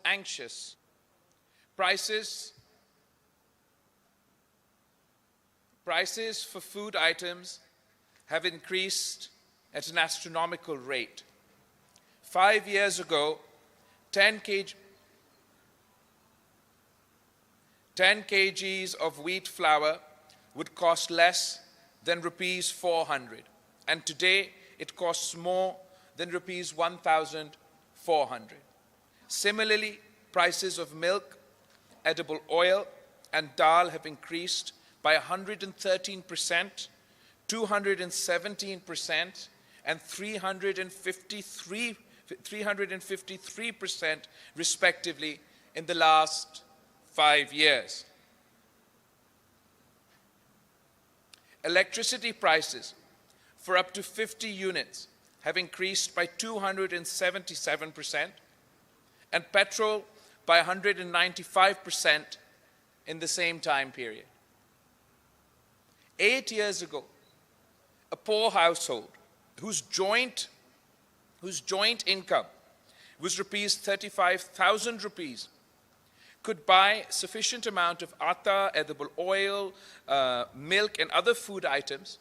anxious. Prices for food items have increased at an astronomical rate. 5 years ago, 10 kgs of wheat flour would cost less than rupees 400, and today it costs more than rupees 1,400. Similarly, prices of milk, edible oil, and dal have increased by 113%, 217%, and 353% respectively in the last 5 years. Electricity prices for up to 50 units have increased by 277%, and petrol by 195% in the same time period. 8 years ago, a poor household whose joint income was rupees 35,000 rupees could buy sufficient amount of atta, edible oil, milk, and other food items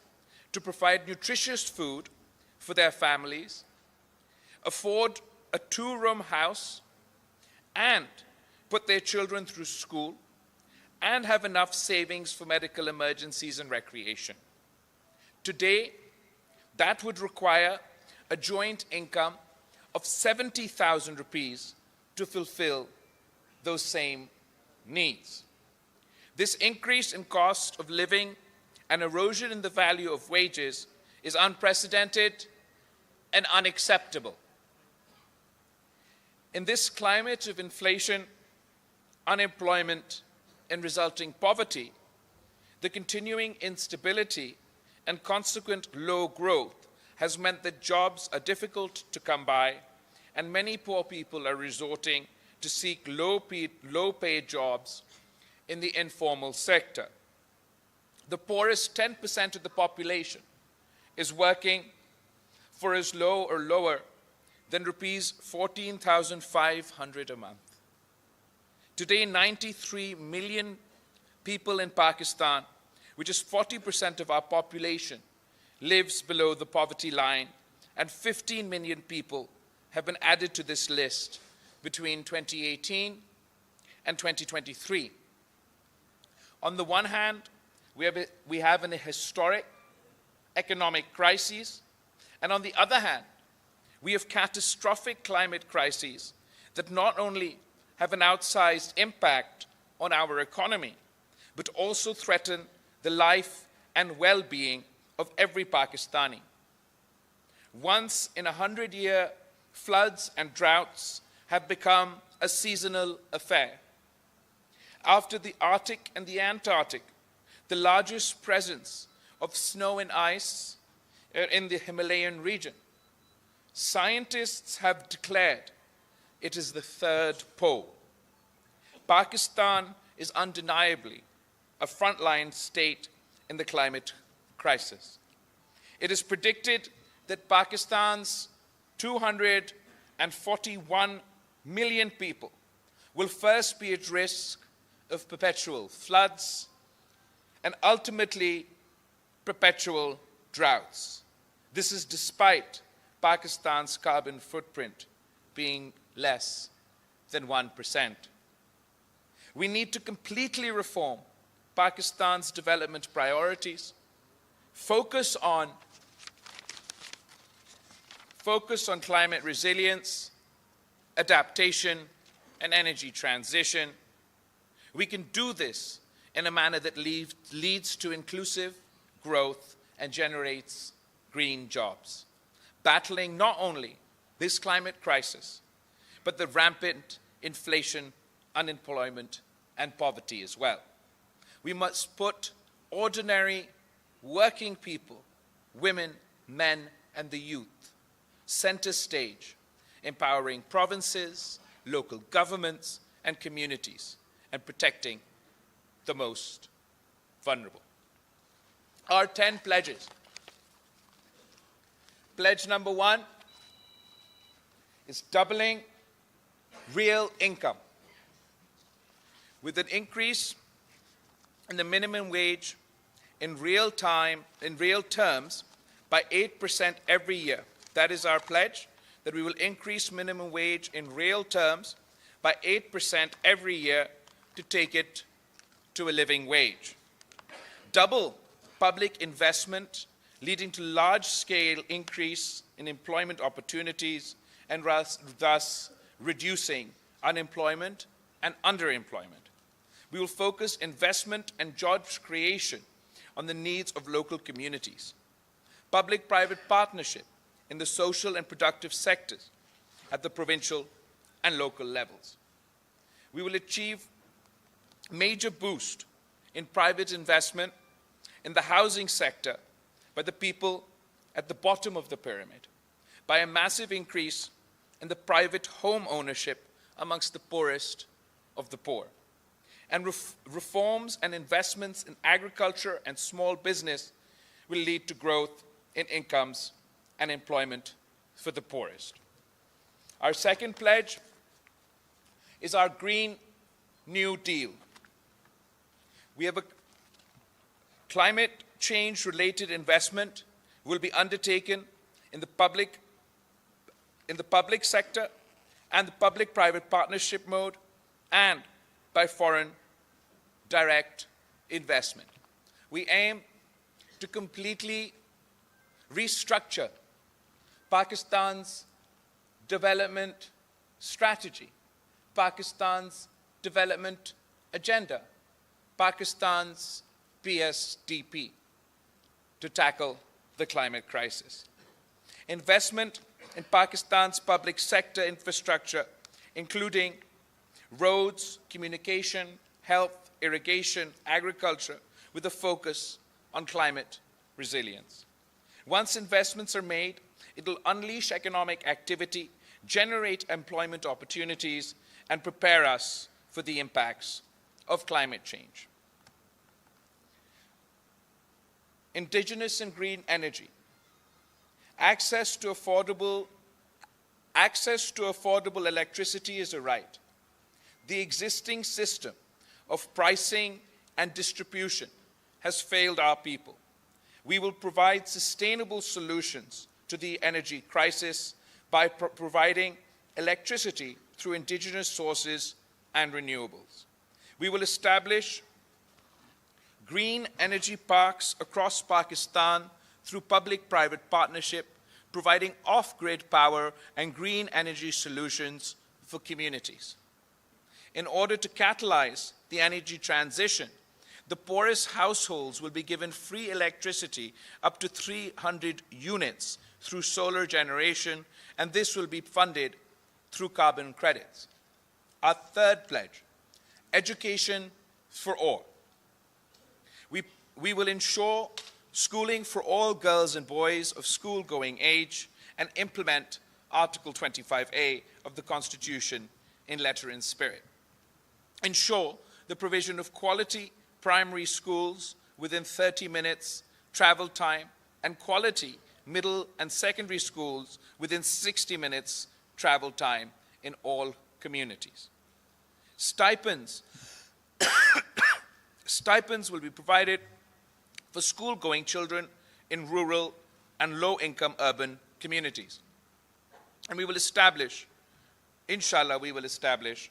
to provide nutritious food for their families, afford a 2-room house, and put their children through school, and have enough savings for medical emergencies and recreation. Today, that would require a joint income of 70,000 rupees to fulfill those same needs. This increase in cost of living and erosion in the value of wages is unprecedented and unacceptable. In this climate of inflation, unemployment, and resulting poverty, the continuing instability and consequent low growth has meant that jobs are difficult to come by, and many poor people are resorting to seek low-paid jobs in the informal sector. The poorest 10% of the population is working for as low or lower than rupees 14,500 a month. Today, 93 million people in Pakistan, which is 40% of our population, lives below the poverty line, and 15 million people have been added to this list between 2018 and 2023. On the one hand, we have a historic economic crisis, and on the other hand, we have catastrophic climate crises that not only have an outsized impact on our economy, but also threaten the life and well-being of every Pakistani. Once in 100-year floods and droughts have become a seasonal affair. After the Arctic and the Antarctic, the largest presence of snow and ice in the Himalayan region, scientists have declared it is the third pole. Pakistan is undeniably a frontline state in the climate crisis. It is predicted that Pakistan's 241 million people will first be at risk of perpetual floods and ultimately perpetual droughts. This is despite Pakistan's carbon footprint being less than 1%. We need to completely reform Pakistan's development priorities, focus on climate resilience, adaptation, and energy transition. We can do this in a manner that leads to inclusive growth and generates green jobs, battling not only this climate crisis, but the rampant inflation, unemployment, and poverty as well. We must put ordinary working people, women, men, and the youth center stage, empowering provinces, local governments, and communities, and protecting the most vulnerable. Our 10 pledges. Pledge number 1 is doubling real income, with an increase in the minimum wage in real terms by 8% every year. That is our pledge, that we will increase minimum wage in real terms by 8% every year to take it to a living wage. Double public investment, leading to large-scale increase in employment opportunities and thus reducing unemployment and underemployment. We will focus investment and jobs creation on the needs of local communities. Public-private partnership in the social and productive sectors at the provincial and local levels. We will achieve major boost in private investment in the housing sector by the people at the bottom of the pyramid, by a massive increase in the private home ownership amongst the poorest of the poor. And reforms and investments in agriculture and small business will lead to growth in incomes and employment for the poorest. Our second pledge is our Green New Deal. We have a climate change-related investment will be undertaken in the public sector and the public-private partnership mode and by foreign direct investment. We aim to completely restructure Pakistan's development strategy, Pakistan's development agenda, Pakistan's PSDP, to tackle the climate crisis. Investment in Pakistan's public sector infrastructure, including roads, communication, health, irrigation, agriculture, with a focus on climate resilience. Once investments are made, it will unleash economic activity, generate employment opportunities, and prepare us for the impacts of climate change. Indigenous and green energy. Access to affordable electricity is a right. The existing system of pricing and distribution has failed our people. We will provide sustainable solutions to the energy crisis by providing electricity through indigenous sources and renewables. We will establish green energy parks across Pakistan through public-private partnership, providing off-grid power and green energy solutions for communities. In order to catalyze the energy transition, the poorest households will be given free electricity up to 300 units through solar generation, and this will be funded through carbon credits. Our third pledge, education for all. We will ensure schooling for all girls and boys of school-going age and implement Article 25A of the Constitution in letter and spirit. Ensure the provision of quality primary schools within 30 minutes travel time and quality middle and secondary schools within 60 minutes travel time in all communities. Stipends will be provided for school-going children in rural and low-income urban communities. And we will establish, inshallah, we will establish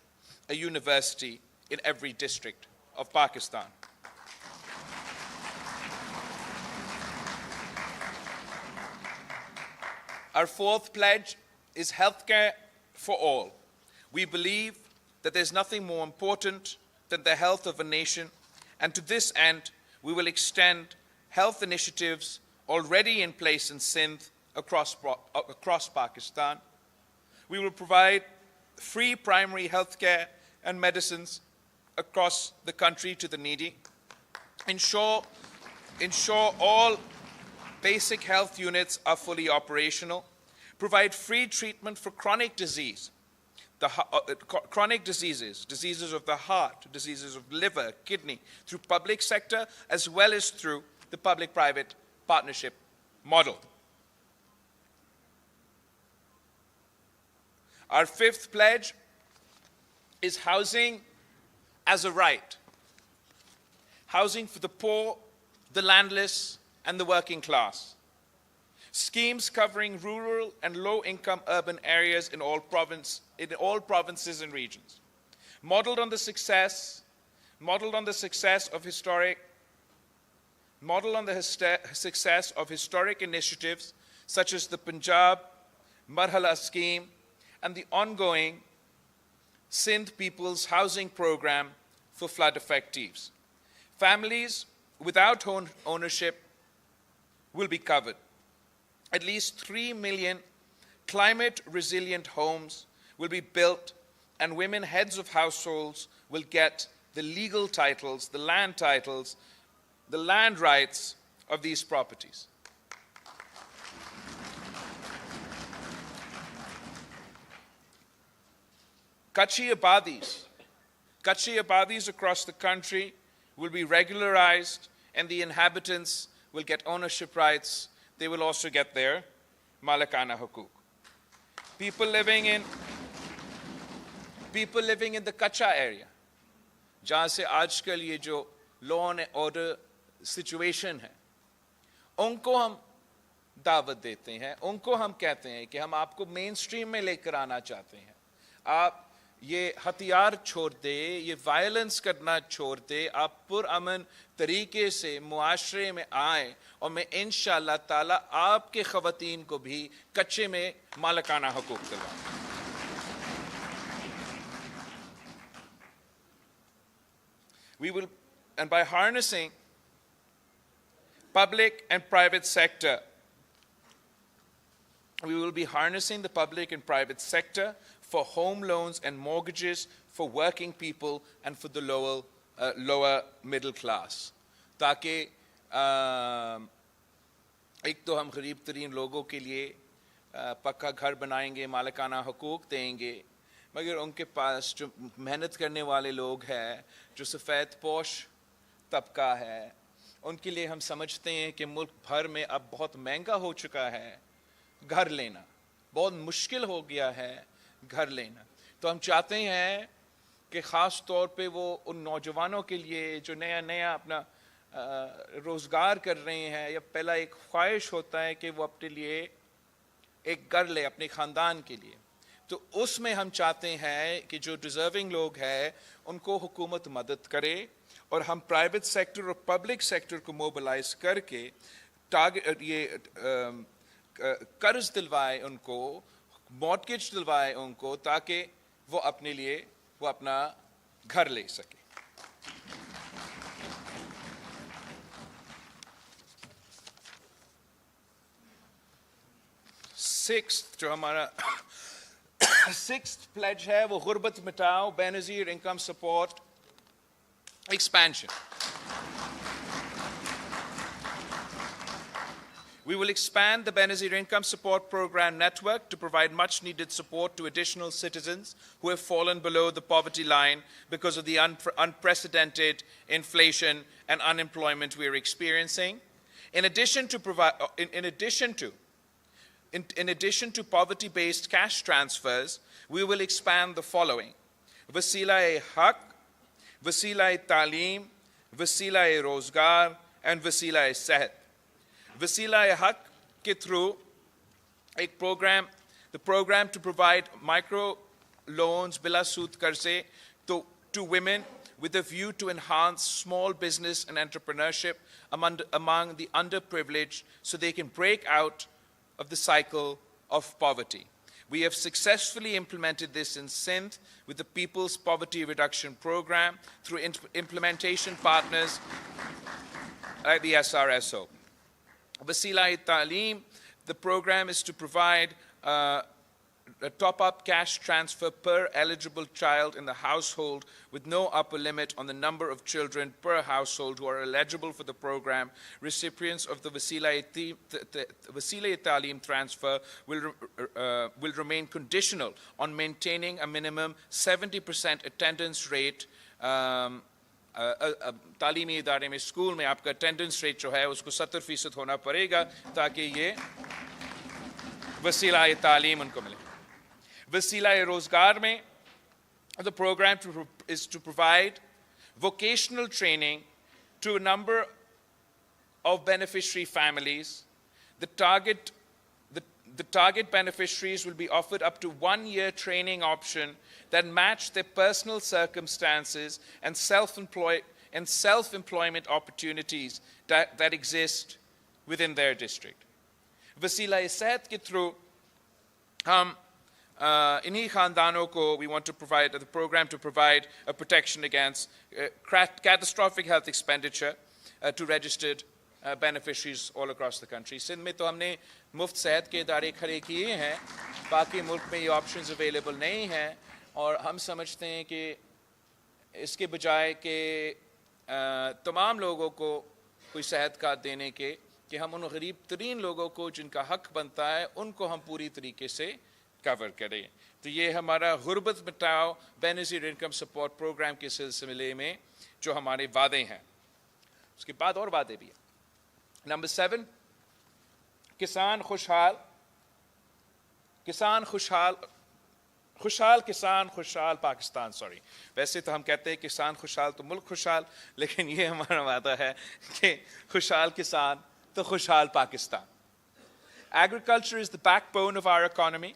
a university in every district of Pakistan. Our fourth pledge is healthcare for all. We believe that there's nothing more important than the health of a nation, and to this end, we will extend health initiatives already in place in Sindh across Pakistan. We will provide free primary health care and medicines across the country to the needy. Ensure all basic health units are fully operational. Provide free treatment for chronic disease. Chronic diseases of the heart, diseases of liver, kidney, through public sector as well as through the public-private partnership model. Our fifth pledge is housing as a right. Housing for the poor, the landless, and the working class. Schemes covering rural and low-income urban areas in all provinces and regions. Modeled on the success of historic initiatives such as the Punjab Marhala scheme and the ongoing Sindh People's Housing Program for flood effectives. Families without ownership will be covered. At least 3 million climate-resilient homes will be built, and women heads of households will get the legal titles, the land rights of these properties. Kachhi abadis across the country will be regularized, and the inhabitants will get ownership rights. They will also get their malakana hukuk. People living in the kacha area, जहाँ से आजकल ये जो law and order situation है, उनको हम दावत देते हैं, उनको हम कहते हैं कि हम आपको मेन स्ट्रीम में लेकर आना चाहते हैं. आप ये हथियार छोड़ दे, ये वायलेंस करना छोड़ दे, आप पुरअमन तरीके से मुआशरे में आए, और मैं इंशाअल्लाह ताला आपके ख़वातीन को भी कच्चे में मालिकाना हुकूक दिलवाऊंगा. We will, and by harnessing public and private sector, we will be harnessing the public and private sector for home loans and mortgages for working people and for the lower middle class. ताकि एक तो हम गरीब तरीन लोगों के लिए पक्का घर बनाएंगे, मालिकाना हुकूक देंगे, मगर उनके पास जो मेहनत करने वाले लोग हैं, जो सफ़ेद पोश तबका है, उनके लिए हम समझते हैं कि मुल्क भर में अब बहुत महंगा हो चुका है घर लेना, बहुत मुश्किल हो गया है घर लेना. तो हम चाहते हैं कि ख़ास तौर पे वो उन नौजवानों के लिए जो नया अपना रोज़गार कर रहे हैं, या पहला एक ख्वाहिश होता है कि वो अपने लिए एक घर ले अपने ख़ानदान के लिए, तो उसमें हम चाहते हैं कि जो डिज़र्विंग लोग हैं उनको हुकूमत मदद करे, और हम प्राइवेट सेक्टर और पब्लिक सेक्टर को मोबिलाइज करके ये कर्ज दिलवाए उनको, मॉर्गेज दिलवाए उनको, ताकि वो अपने लिए वो अपना घर ले सके. सिक्स्थ जो हमारा sixth pledge है वो गुर्बत मिटाओ, Benazir income support expansion. We will expand the Benazir Income Support Program network to provide much needed support to additional citizens who have fallen below the poverty line because of the unprecedented inflation and unemployment we are experiencing. In addition to poverty-based cash transfers, we will expand the following: Wasila-e-Haq, Wasila-e-Taaleem, Wasila-e-Rozgar, and Wasila-e-Sehat. Wasila-e-Haq ke through the program to provide micro loans bila sood karze to women with a view to enhance small business and entrepreneurship among the underprivileged so they can break out of the cycle of poverty. We have successfully implemented this in Sindh with the People's Poverty Reduction Program through implementation partners like the SRSO. Wasila-e-Taaleem, the program is to provide a top-up cash transfer per eligible child in the household with no upper limit on the number of children per household who are eligible for the program. Recipients of the Wasila-e-Taaleem transfer will remain conditional on maintaining a minimum 70% attendance rate तालीमी इदारे में school में आपका attendance rate जो है उसको 70% होना पड़ेगा ताकि ये वसीला-ए-तालीम उनको मिले. वसीला-ए-रोज़गार में The program is to provide vocational training to a number of beneficiary families. The target beneficiaries will be offered up to 1-year training option that match their personal circumstances and self-employment opportunities that exist within their district. Wasila Sehat ke through hum inhi khandanon ko we want to provide the program to provide a protection against catastrophic health expenditure to registered beneficiaries all across the country. Sindh mein to humne muft sehat ke idare khade kiye hain, baaki mulk mein ye options available nahi hain, aur hum samajhte hain ki iske bajaye ke tamam logon ko koi sehat card dene ke کہ ہم ان غریب ترین لوگوں کو جن کا حق بنتا ہے ان کو ہم پوری طریقے سے کور کریں. تو یہ ہمارا غربت مٹاؤ بے نظیر انکم سپورٹ پروگرام کے سلسلے میں جو ہمارے وعدے ہیں. اس کے بعد اور وعدے بھی ہیں. نمبر 7 کسان خوشحال پاکستان. ویسے تو ہم کہتے ہیں کسان خوشحال تو ملک خوشحال, لیکن یہ ہمارا وعدہ ہے کہ خوشحال کسان تو خوشحال Pakistan. Agriculture is the backbone of our economy,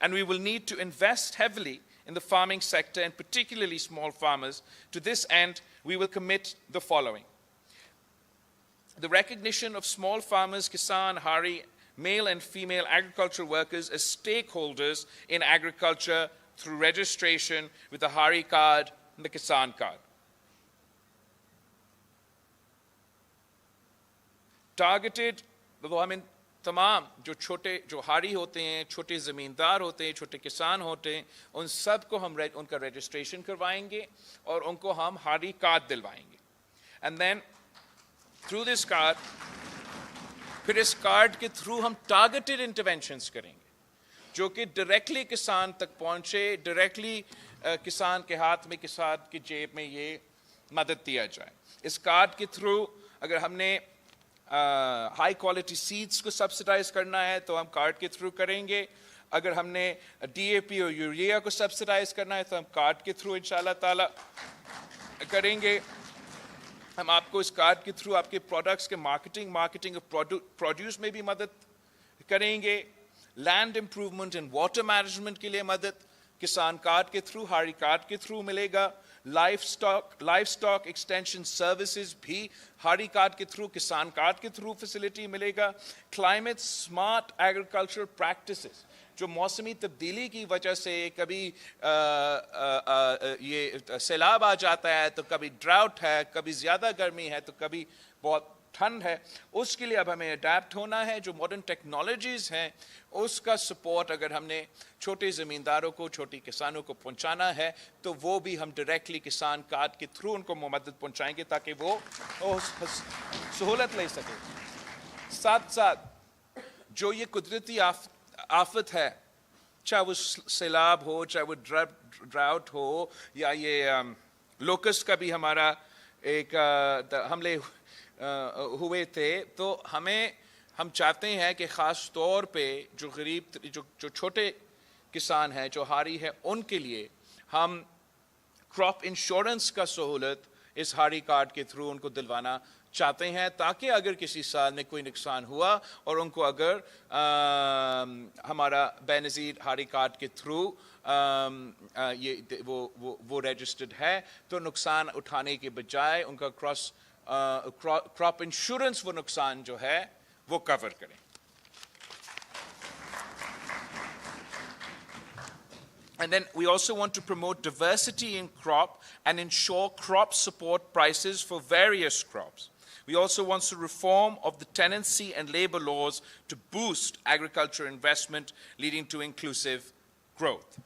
and we will need to invest heavily in the farming sector, and particularly small farmers. To this end, we will commit the following: the recognition of small farmers, Kisan, Hari, male and female agricultural workers as stakeholders in agriculture through registration with the Hari card and the Kisan card. Targeted, تو ہم ان تمام جو چھوٹے جو ہاری ہوتے ہیں, چھوٹے زمیندار ہوتے ہیں, چھوٹے کسان ہوتے ہیں, ان سب کو ہم ان کا رجسٹریشن کروائیں گے اور ان کو ہم ہاری کارڈ دلوائیں گے. And then through this card, پھر اس کارڈ کے تھرو ہم ٹارگیٹڈ انٹرونشنس کریں گے جو کہ ڈائریکٹلی کسان تک پہنچے, ڈائریکٹلی کسان کے ہاتھ میں, کسان کی جیب میں یہ مدد دیا جائے. اس کارڈ کے تھرو اگر ہم نے ہائی کوالٹی سیڈس کو سبسڈائز کرنا ہے تو ہم کارڈ کے تھرو کریں گے. اگر ہم نے ڈی اے پی اور یوریا کو سبسڈائز کرنا ہے تو ہم کارڈ کے تھرو انشاءاللہ تعالی کریں گے. ہم آپ کو اس کارڈ کے تھرو آپ کے پروڈکٹس کے مارکیٹنگ پروڈیوس میں بھی مدد کریں گے. Land improvement and water management کے لیے مدد کسان کارڈ کے تھرو, ہاری کارڈ کے تھرو ملے گا. لائف سٹاک ایکسٹینشن سروسز بھی ہاری کارڈ کے تھرو, کسان کارڈ کے تھرو فیسلٹی ملے گا. کلائمیٹ سمارٹ ایگریکلچر پریکٹسز, جو موسمی تبدیلی کی وجہ سے کبھی یہ سیلاب آ جاتا ہے, تو کبھی ڈراؤٹ ہے, کبھی زیادہ گرمی ہے, تو کبھی بہت ٹھنڈ ہے, اس کے لیے اب ہمیں اڈیپٹ ہونا ہے. جو ماڈرن ٹیکنالوجیز ہیں اس کا سپورٹ اگر ہم نے چھوٹے زمینداروں کو, چھوٹی کسانوں کو پہنچانا ہے تو وہ بھی ہم ڈائریکٹلی کسان کارڈ کے تھرو ان کو مدد پہنچائیں گے تاکہ وہ سہولت لے سکے. ساتھ ساتھ جو یہ قدرتی آفت ہے, چاہے وہ سیلاب ہو, چاہے وہ ڈراؤٹ ہو, یا یہ لوکسٹ کا بھی ہمارا ایک حملے ہوئے تھے, تو ہم چاہتے ہیں کہ خاص طور پہ جو غریب جو چھوٹے کسان ہیں, جو ہاری ہے, ان کے لیے ہم کراپ انشورنس کا سہولت اس ہاری کارڈ کے تھرو ان کو دلوانا چاہتے ہیں, تاکہ اگر کسی سال میں کوئی نقصان ہوا اور ان کو اگر ہمارا بے نظیر ہاری کارڈ کے تھرو وہ رجسٹرڈ ہے, تو نقصان اٹھانے کے بجائے ان کا کراپ انشورنس وہ نقصان جو ہے وہ کور کریں. And then we also want to promote diversity in crop and ensure crop support prices for various crops. We also want to reform of the tenancy and labor laws to boost agriculture investment, leading to inclusive growth.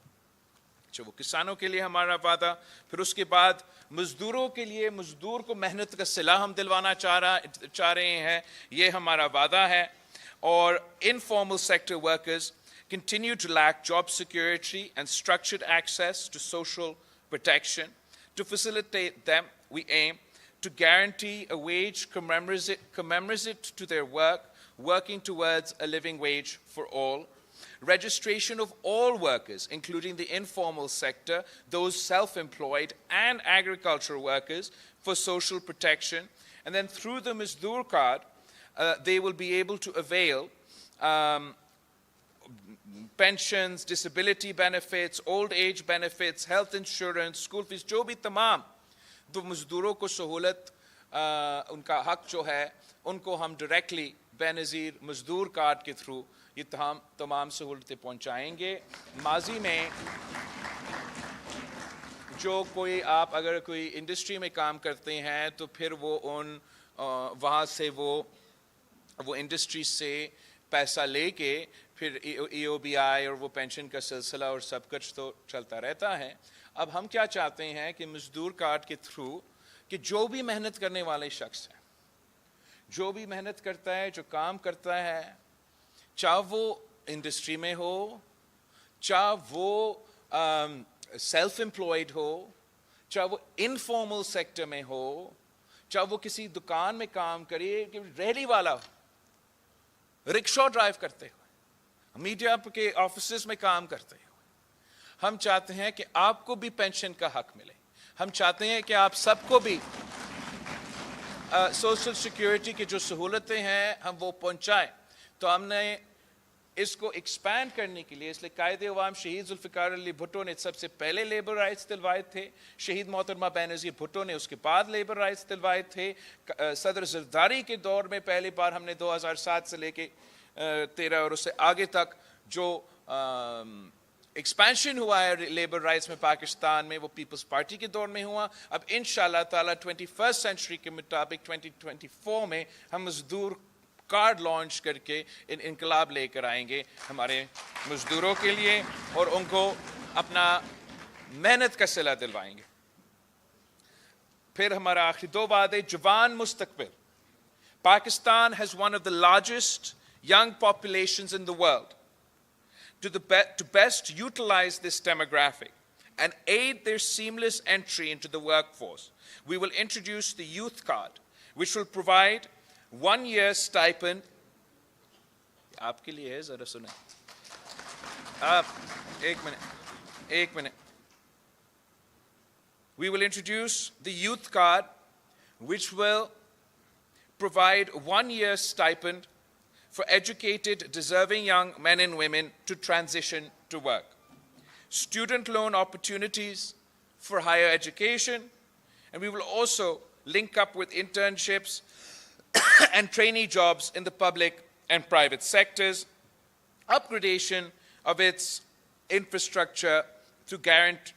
اچھا, وہ کسانوں کے لیے ہمارا وعدہ. پھر اس کے بعد مزدوروں کے لیے, مزدور کو محنت کا صلہ ہم دلوانا چاہ رہے ہیں, یہ ہمارا وعدہ ہے. اور informal sector workers continue to lack job security and structured access to social protection. To facilitate them, we aim to guarantee a wage commensurate to their work, working towards a living wage for all. registration of all workers, including the informal sector, those self-employed and agricultural workers, for social protection. And then through the Mazdoor card, they will be able to avail pensions, disability benefits, old age benefits, health insurance, school fees, जो भी तमाम तो मजदूरों को सहूलत उनका हक जो है उनको हम डायरेक्टली बेनज़ीर मजदूर कार्ड के थ्रू ये तमाम सहूलतें पहुंचाएंगे। माजी में जो कोई आप अगर कोई इंडस्ट्री में काम करते हैं तो फिर वो वहाँ से वो इंडस्ट्री से पैसा लेके फिर EOBI और वो पेंशन का सिलसिला और सब कुछ तो चलता रहता है। अब हम क्या चाहते हैं कि मजदूर कार्ड के थ्रू कि जो भी मेहनत करने वाले शख्स हैं, जो भी मेहनत करता है, जो काम करता है, चाहे वो इंडस्ट्री में हो, चाहे वो सेल्फ एम्प्लॉयड हो, चाहे वो इनफॉर्मल सेक्टर में हो, चाहे वो किसी दुकान में काम करे, रेहड़ी वाला हो, रिक्शा ड्राइव करते हुए, मीडिया के ऑफिसेस में काम करते हुए, हम चाहते हैं कि आपको भी पेंशन का हक मिले। हम चाहते हैं कि आप सबको भी सोशल सिक्योरिटी की जो सहूलतें हैं हम वो पहुंचाएं। तो हमने इसको एक्सपैंड करने के लिए इसलिए कायदे अवाम शहीद जुल्फ़िकार अली भुट्टो ने सबसे पहले लेबर राइट्स दिलवाए थे, शहीद मोहतरमा बेनज़ीर भुट्टो ने उसके बाद लेबर राइट्स दिलवाए थे। सदर ज़रदारी के दौर में पहली बार हमने 2007 से लेके 13 और उससे आगे तक जो एक्सपेंशन हुआ है लेबर राइट्स में पाकिस्तान में वो पीपल्स पार्टी के दौर में हुआ। अब इंशाल्लाह ताला 21st सेंचुरी के मुताबिक 2024 में हम मजदूर कार्ड लॉन्च करके इनकलाब लेकर आएंगे हमारे मजदूरों के लिए और उनको अपना मेहनत का सिला दिलवाएंगे। फिर हमारा आखिरी दो वादे, जवान मुस्तकबिल। Pakistan has one of the largest young populations in the world. To best utilize this demographic and aid their seamless entry into the workforce, we will introduce the Youth Card, which will provide 1 year stipend. आपके लिए है, जरा सुने। एक minute. We will introduce the Youth Card, which will provide 1 year stipend for educated, deserving young men and women to transition to work. Student loan opportunities for higher education, and we will also link up with internships and trainee jobs in the public and private sectors, upgradation of its infrastructure to guarantee.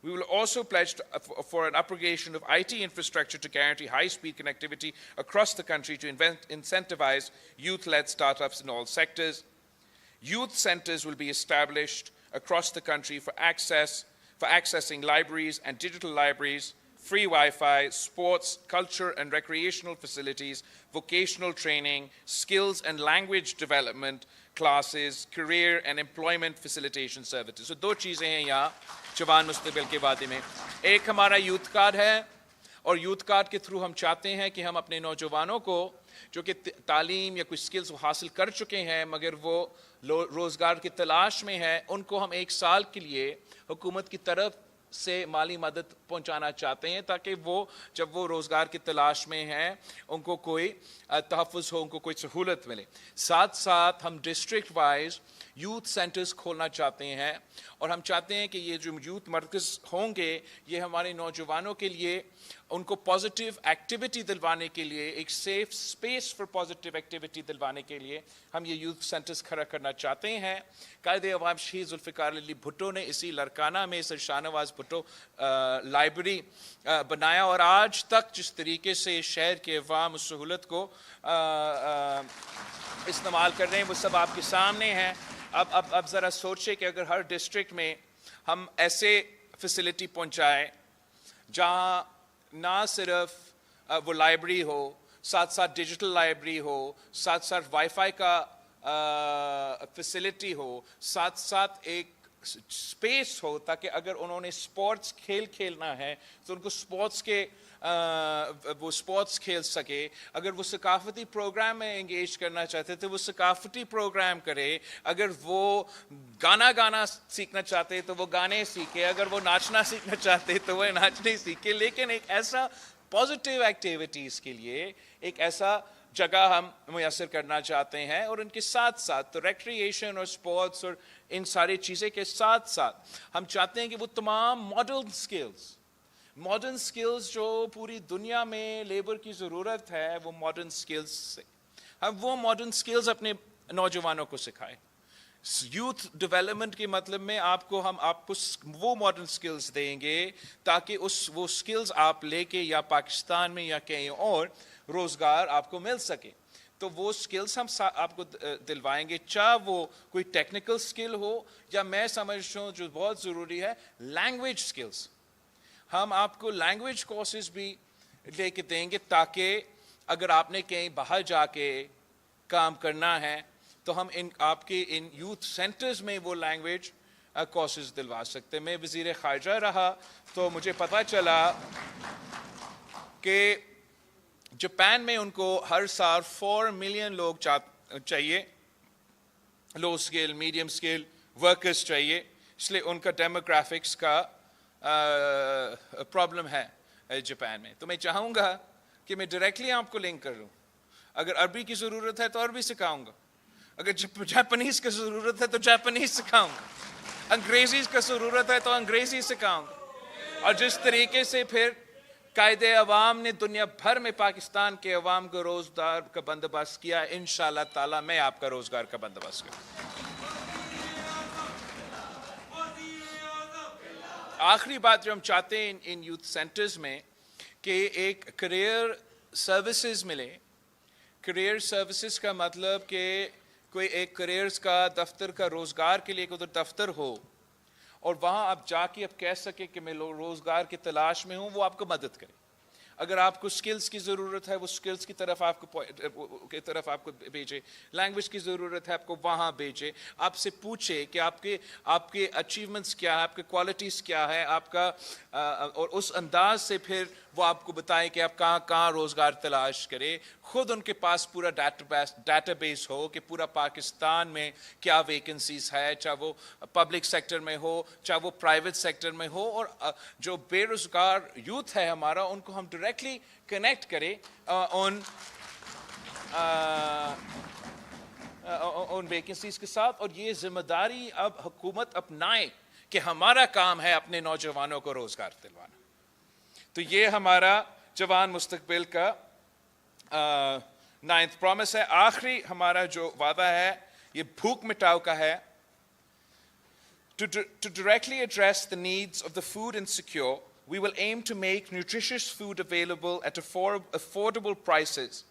We will also pledge for an upgradation of IT infrastructure to guarantee high-speed connectivity across the country to incentivize youth-led startups in all sectors. Youth centers will be established across the country for accessing libraries and digital libraries, free Wi-Fi, sports, culture and recreational facilities, vocational training, skills and language development classes, career and employment facilitation services. So दो चीज़ें हैं यहाँ जवान मुस्तकबिल के वादे में। एक हमारा यूथ कार्ड है और यूथ कार्ड के थ्रू हम चाहते हैं कि हम अपने नौजवानों को जो कि तालीम या कोई स्किल्स हासिल कर चुके हैं मगर वो रोज़गार की तलाश में है, उनको हम 1 साल के लिए हुकूमत की तरफ से माली मदद पहुंचाना चाहते हैं ताकि वो जब वो रोज़गार की तलाश में हैं उनको कोई तहफ़्फ़ुज़ हो, उनको कोई सहूलत मिले। साथ साथ हम डिस्ट्रिक्ट वाइज यूथ सेंटर्स खोलना चाहते हैं और हम चाहते हैं कि ये जो यूथ मरकज़ होंगे ये हमारे नौजवानों के लिए उनको पॉजिटिव एक्टिविटी दिलवाने के लिए, एक safe space for positive activity दिलवाने के लिए हम ये यूथ सेंटर्स खड़ा करना चाहते हैं। कायदे अवाम शहीद जुल्फ़िकार अली भुट्टो ने इसी लड़काना में सर शाहनवाज़ भुट्टो लाइब्रेरी बनाया और आज तक जिस तरीके से शहर के अवाम उस सहूलत को इस्तेमाल कर रहे हैं वो सब आपके सामने हैं। अब ज़रा सोचिए कि अगर हर डिस्ट्रिक्ट में हम ऐसे फैसिलिटी पहुंचाएं जहां ना सिर्फ वो लाइब्रेरी हो, साथ साथ डिजिटल लाइब्रेरी हो, साथ साथ वाईफाई का फैसिलिटी हो, साथ साथ एक स्पेस हो ताकि अगर उन्होंने स्पोर्ट्स खेलना है तो उनको स्पोर्ट्स के वो स्पोर्ट्स खेल सके, अगर वो सकाफती प्रोग्राम में एंगेज करना चाहते तो वो सकाफती प्रोग्राम करे, अगर वो गाना सीखना चाहते तो वो गाने सीखे, अगर वो नाचना सीखना चाहते तो वो नाचने सीखे। लेकिन एक ऐसा पॉजिटिव एक्टिविटीज़ के लिए एक ऐसा जगह हम मुयसर करना चाहते हैं, और उनके साथ साथ तो रिक्रिएशन और स्पोर्ट्स और इन सारी चीज़ें के साथ साथ हम चाहते हैं कि वो तमाम मॉडर्न स्किल्स जो पूरी दुनिया में लेबर की ज़रूरत है, वो मॉडर्न स्किल्स से हम वो मॉडर्न स्किल्स अपने नौजवानों को सिखाएं। यूथ डेवलपमेंट के मतलब में आपको वो मॉडर्न स्किल्स देंगे ताकि वो स्किल्स आप लेके या पाकिस्तान में या कहीं और रोज़गार आपको मिल सके। तो वो स्किल्स हम आपको दिलवाएंगे, चाहे वो कोई टेक्निकल स्किल हो या मैं समझता हूँ जो बहुत ज़रूरी है लैंग्वेज स्किल्स। हम आपको लैंग्वेज कोर्सेज भी लेके देंगे ताकि अगर आपने कहीं बाहर जाके काम करना है तो हम आपके इन यूथ सेंटर्स में वो लैंग्वेज कोर्सेज दिलवा सकते हैं। मैं वज़ीर ख़ारजा रहा तो मुझे पता चला कि जापान में उनको हर साल 4 मिलियन लोग चाहिए, लो स्किल मीडियम स्किल वर्कर्स चाहिए, इसलिए उनका डेमोग्राफिक्स का प्रॉब्लम है जापान में। तो मैं चाहूँगा कि मैं डायरेक्टली आपको लिंक कर लूँ, अगर अरबी की ज़रूरत है तो अरबी सिखाऊँगा, अगर जापानीज़ की ज़रूरत है तो जापानीज़ सिखाऊँगा, अंग्रेज़ी की ज़रूरत है तो अंग्रेज़ी सिखाऊँगा। और जिस तरीके से फिर कायदे अवाम ने दुनिया भर में पाकिस्तान के अवाम को रोज़गार का बंदोबस्त किया, इंशाअल्लाह ताला मैं आपका रोज़गार का बंदोबस्त करूँ। आखिरी बात जो हम चाहते हैं इन यूथ सेंटर्स में कि एक करियर सर्विसेज मिले। करियर सर्विसेज का मतलब कि कोई एक करियर्स का दफ्तर का रोज़गार के लिए उधर दफ्तर हो और वहाँ आप जाके आप कह सके कि मैं रोज़गार की तलाश में हूँ, वो आपको मदद करे। अगर आपको स्किल्स की ज़रूरत है वो स्किल्स की तरफ आपको भेजे, लैंग्वेज की ज़रूरत है आपको वहाँ भेजे, आपसे पूछे कि आपके अचीवमेंट्स क्या है, आपके क्वालिटीज़ क्या है आपका, और उस अंदाज से फिर वो आपको बताएं कि आप कहाँ रोज़गार तलाश करें। ख़ुद उनके पास पूरा डाटाबेस हो कि पूरा पाकिस्तान में क्या वैकेंसीज़ है, चाहे वो पब्लिक सेक्टर में हो चाहे वो प्राइवेट सेक्टर में हो, और जो बेरोज़गार यूथ है हमारा उनको हम डायरेक्टली कनेक्ट करें उन वैकेंसीज़ के साथ। और ये जिम्मेदारी अब हुकूमत अपनाए कि हमारा काम है अपने नौजवानों को रोज़गार दिलवाना। तो ये हमारा जवान मुस्तकबिल का 9th प्रॉमिस है। आखिरी हमारा जो वादा है ये भूख मिटाओ का है। To directly address the needs of the food insecure, we will aim to make nutritious food available at affordable prices,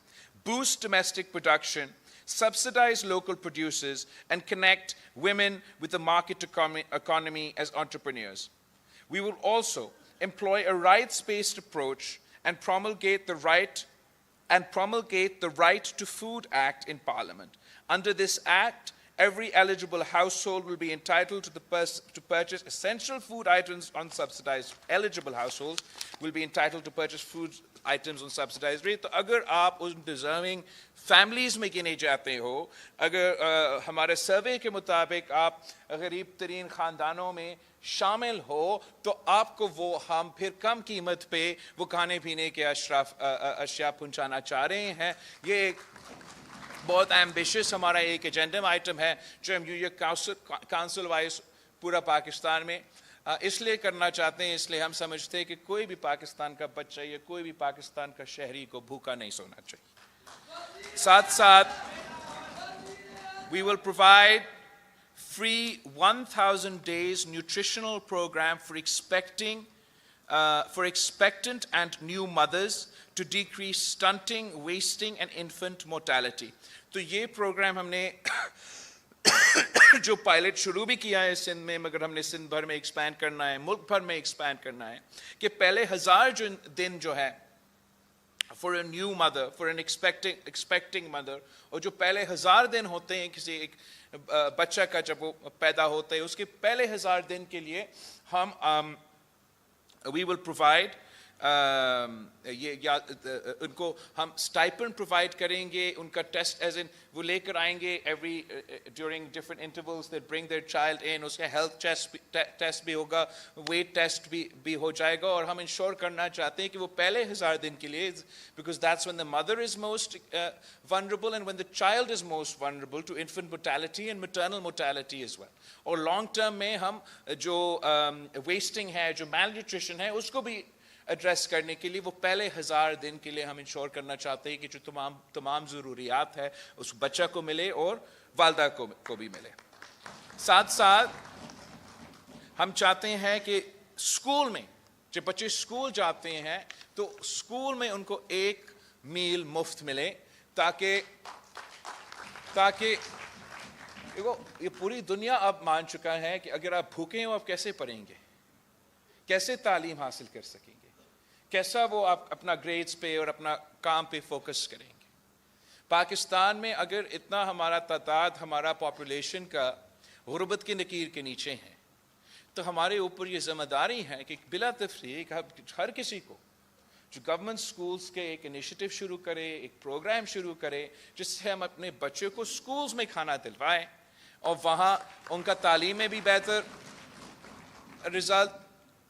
boost domestic production, subsidize local producers, and connect women with the market economy as entrepreneurs. We will also employ a rights-based approach and promulgate the Right to Food Act in Parliament. Under this Act, every eligible household will be entitled to purchase essential food items on subsidized. Eligible households will be entitled to purchase food items on subsidized rate. तो अगर आप उन deserving families में गिने जाते हो, अगर हमारे सर्वे के मुताबिक आप गरीब तरीन ख़ानदानों में शामिल हो, तो आपको वो हम फिर कम कीमत पे वो खाने पीने के अशिया पहुँचाना चाह रहे हैं। ये एक बहुत एम्बिशियस हमारा एक एजेंडम आइटम है जो हम यूएन काउंसिल वाइज पूरा पाकिस्तान में इसलिए करना चाहते हैं, इसलिए हम समझते हैं कि कोई भी पाकिस्तान का बच्चा या कोई भी पाकिस्तान का शहरी को भूखा नहीं सोना चाहिए। साथ साथ we will provide free 1,000 days nutritional program for expectant and new mothers to decrease stunting, wasting and infant mortality. तो ये प्रोग्राम हमने जो पायलट शुरू भी किया है सिंध में, मगर हमने सिंध भर में एक्सपैंड करना है, मुल्क भर में एक्सपैंड करना है कि पहले 1000 दिन जो है for a new mother, for an expecting mother, और जो पहले 1000 दिन होते हैं किसी एक बच्चा का जब वो पैदा होता है उसके पहले 1000 दिन के लिए हम we will provide उनको हम स्टाइपेंड प्रोवाइड करेंगे, उनका टेस्ट एज इन वो लेकर आएंगे every during different intervals they bring their child in, उसका हेल्थ टेस्ट भी होगा, वेट टेस्ट भी हो जाएगा, और हम इंश्योर करना चाहते हैं कि वो पहले 1000 दिन के लिए, because that's when the mother is most vulnerable and when the child is most vulnerable to infant mortality and maternal mortality as well. और लॉन्ग टर्म में हम जो वेस्टिंग है, जो malnutrition है, उसको भी एड्रेस करने के लिए वो पहले 1000 दिन के लिए हम इंश्योर करना चाहते हैं कि जो तमाम ज़रूरियात है उस बच्चा को मिले और वालदा को भी मिले। साथ साथ हम चाहते हैं कि स्कूल में जब बच्चे स्कूल जाते हैं तो स्कूल में उनको एक मील मुफ्त मिले, ताकि देखो ये पूरी दुनिया अब मान चुका है कि अगर आप भूखे हो आप कैसे पढ़ेंगे, कैसे तालीम हासिल कर सकेंगे, कैसा वो आप अपना ग्रेड्स पे और अपना काम पे फोकस करेंगे। पाकिस्तान में अगर इतना हमारा तादाद, हमारा पॉपुलेशन का गुर्बत की नकीर के नीचे है, तो हमारे ऊपर ये जिम्मेदारी है कि बिला तफरीक हर किसी को जो गवर्नमेंट स्कूल्स के एक इनिशिएटिव शुरू करे, एक प्रोग्राम शुरू करे जिससे हम अपने बच्चों को स्कूल्स में खाना दिलवाएं और वहाँ उनका तालीम में भी बेहतर रिजल्ट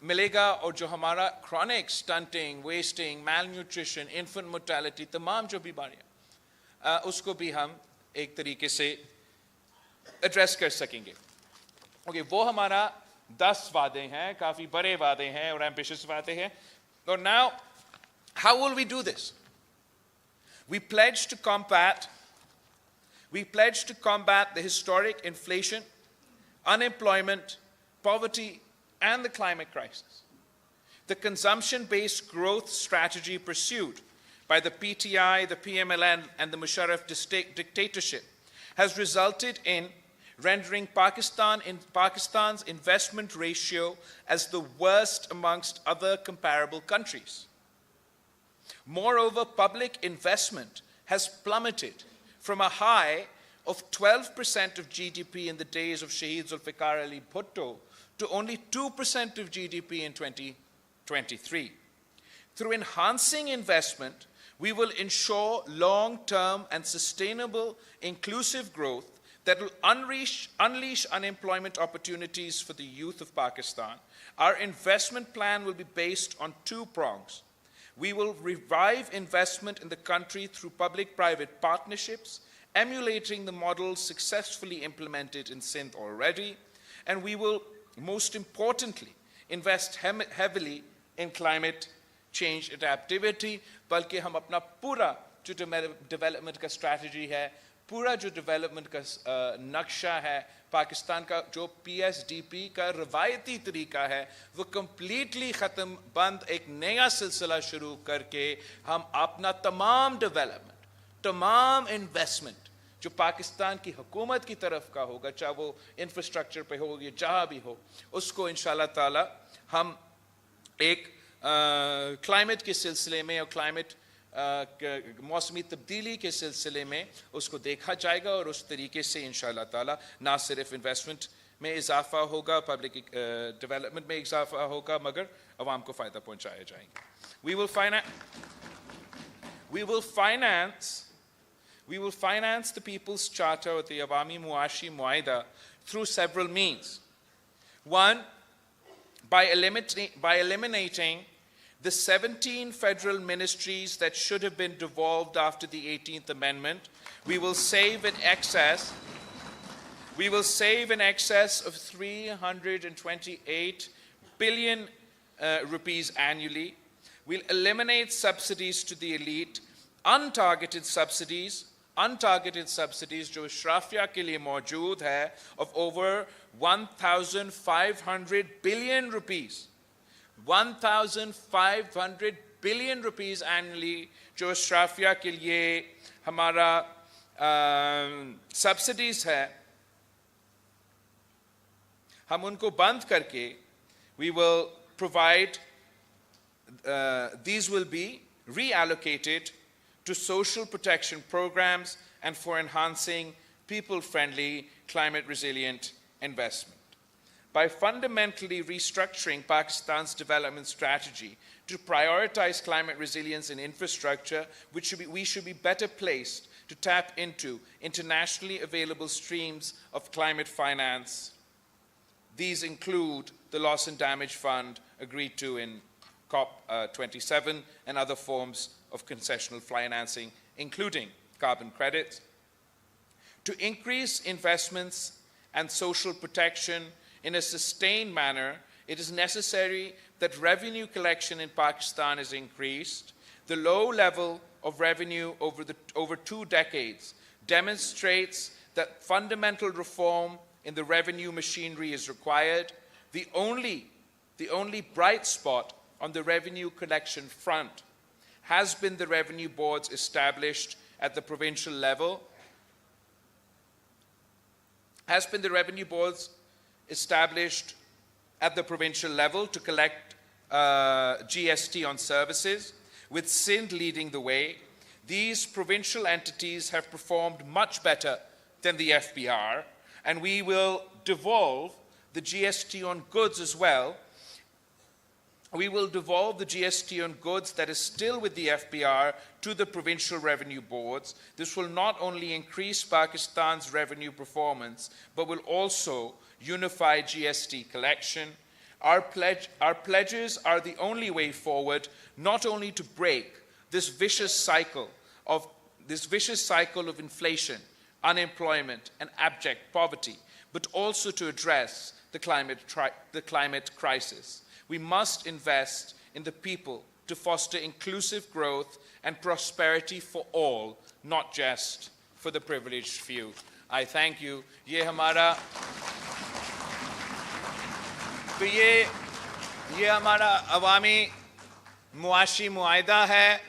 मिलेगा, और जो हमारा क्रॉनिक स्टंटिंग, वेस्टिंग, मैल न्यूट्रिशन, इन्फेंट मोर्टेलिटी, तमाम जो बीमारियाँ उसको भी हम एक तरीके से एड्रेस कर सकेंगे। ओके, वो हमारा 10 वादे हैं, काफ़ी बड़े वादे हैं और एम्बिशियस वादे हैं। और now how will we do this? We pledge to combat the historic inflation, unemployment, poverty, and the climate crisis. The consumption-based growth strategy pursued by the PTI, the PMLN, and the Musharraf dictatorship has resulted in rendering Pakistan's investment ratio as the worst amongst other comparable countries. Moreover, public investment has plummeted from a high of 12% of GDP in the days of Shaheed Zulfikar Ali Bhutto to only 2% of GDP in 2023. Through enhancing investment, we will ensure long-term and sustainable inclusive growth that will unleash unemployment opportunities for the youth of Pakistan. Our investment plan will be based on 2 prongs. We will revive investment in the country through public-private partnerships, emulating the models successfully implemented in Sindh already, and we will, most importantly, invest heavily in climate change adaptivity, बल्कि हम अपना पूरा जो development का strategy है, पूरा जो development का नक्शा है, पाकिस्तान का जो PSDP का रवायती तरीका है, वो कम्प्लीटली ख़त्म बंद एक नया सिलसिला शुरू करके हम अपना तमाम डेवलपमेंट, तमाम इन्वेस्टमेंट जो पाकिस्तान की हुकूमत की तरफ का होगा, चाहे वो इंफ्रास्ट्रक्चर पे हो या जहाँ भी हो, उसको इंशाल्लाह ताला हम एक क्लाइमेट के सिलसिले में और क्लाइमेट मौसमी तब्दीली के सिलसिले में उसको देखा जाएगा, और उस तरीके से इंशाअल्लाह ताला ना सिर्फ इन्वेस्टमेंट में इजाफा होगा, पब्लिक डेवलपमेंट में इजाफा होगा, मगर अवाम को फ़ायदा पहुँचाया जाएंगे। We will finance the People's Charter or the Awami Muashi Muaida through several means. One, by eliminating the 17 federal ministries that should have been devolved after the 18th Amendment, we will save in excess of 328 billion rupees annually. We'll eliminate subsidies to the elite, untargeted subsidies जो शराफिया के लिए मौजूद है, of over 1,500 billion rupees. 1,500 billion rupees annually जो शराफिया के लिए हमारा subsidies है, हम उनको बंद करके we will provide, these will be reallocated to social protection programs and for enhancing people-friendly, climate-resilient investment. By fundamentally restructuring Pakistan's development strategy to prioritize climate resilience and infrastructure, we should be better placed to tap into internationally available streams of climate finance. These include the Loss and Damage Fund agreed to in COP27 and other forms of concessional financing, including carbon credits. To increase investments and social protection in a sustained manner, it is necessary that revenue collection in Pakistan is increased. The low level of revenue over 2 decades demonstrates that fundamental reform in the revenue machinery is required. The only bright spot on the revenue collection front has been the revenue boards established at the provincial level. To collect GST on services, with Sindh leading the way. These provincial entities have performed much better than the FBR, and we will devolve the GST on goods as well. We will devolve the GST on goods that is still with the FBR to the provincial revenue boards. This will not only increase Pakistan's revenue performance, but will also unify GST collection. Our pledges are the only way forward, not only to break this vicious cycle of inflation, unemployment, and abject poverty, but also to address the climate crisis. We must invest in the people to foster inclusive growth and prosperity for all, not just for the privileged few. I thank you. ये हमारा अवामी मुआशी मुआहिदा है,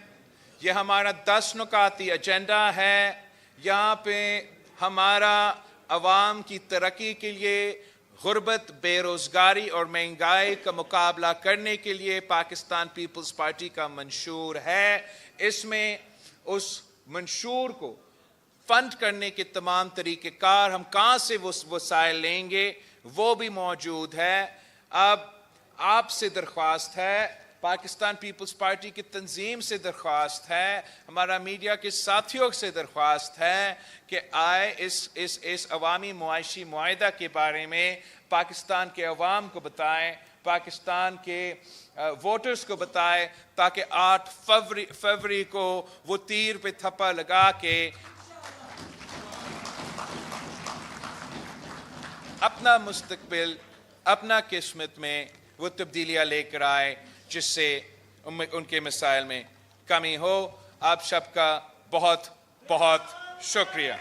ये हमारा 10 नुकाती agenda है। यहाँ पे हमारा अवाम की तरक्की के लिए, गुर्बत, बेरोज़गारी और महंगाई का मुकाबला करने के लिए पाकिस्तान पीपल्स पार्टी का मंशूर है। इसमें उस मंशूर को फंड करने के तमाम तरीक़ेकार, हम कहाँ से वो वसाइल लेंगे, वो भी मौजूद है। अब आपसे दरख्वास्त है, पाकिस्तान पीपल्स पार्टी की तंजीम से दरख्वास्त है, हमारा मीडिया के साथियों से दरख्वास्त है कि आए इस अवामी मुआशी मुआहिदा के बारे में पाकिस्तान के अवाम को बताएं, पाकिस्तान के वोटर्स को बताएं, ताकि 8 फरवरी को वो तीर पे थप्पा लगा के अपना मुस्तकबिल, अपना किस्मत में वो तब्दीलियाँ लेकर आए, जिससे उनके मसाइल में कमी हो। आप सबका बहुत बहुत शुक्रिया।